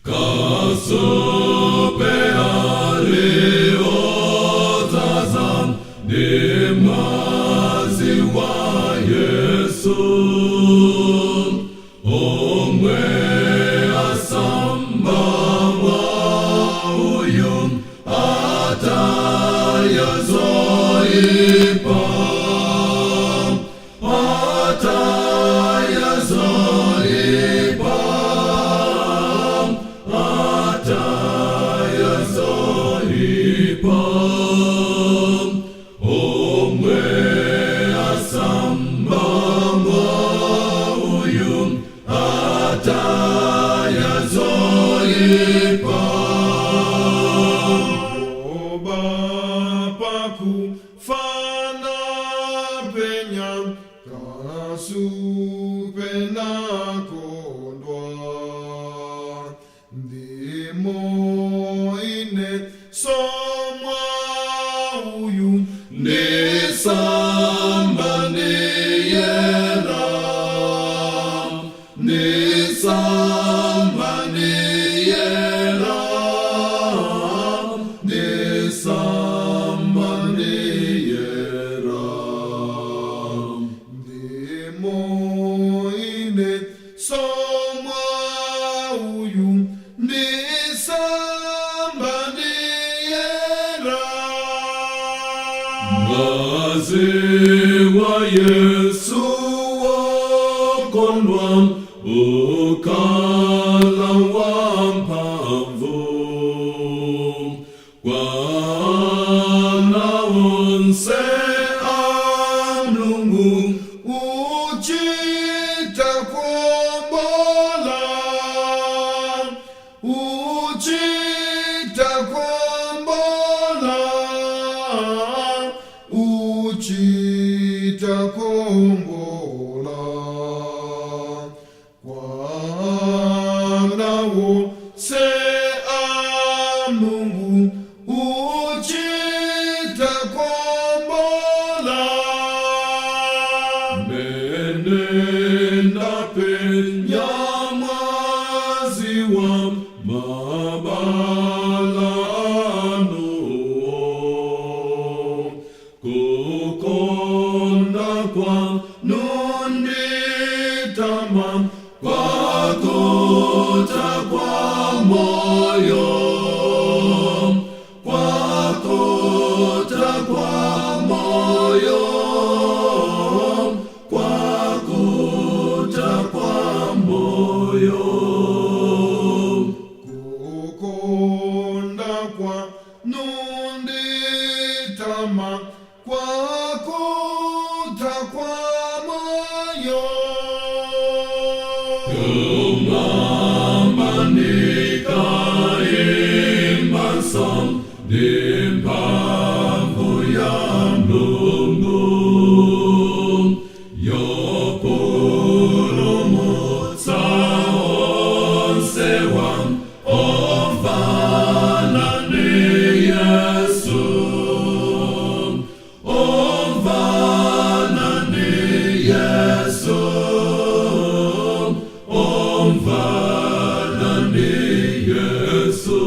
Kasopealeozazam nemazi wa Yesu omwe asamba wa uyum atayazoipa omwe asamba uyum atayazoipa oba paku fana penya kasu pena kondwa ndimo ine somwa uyu nesamba neyera nesamba neyera nesamba neyera ndimo ine somwa uyu nesamba neyera Maze wa Yesu okondwa ukala wamphamvu kwana wonse amlungu uchita kombola uchita kombola uchita kombola kwanawo se amungu uchita kombola menenda penyamazi wa mabala kukonda kwa nunditama kwa kuta kwa moyo kwa kuta kwa moyo kwa kuta kwa moyo kukonda kwa nunditama kwa kuta kwa moyo Kumamanika imasom dimpampu ya Mungu yopulumutsa onse wam omvana ni Yesu omvana ni Yesu omvana ni Yesu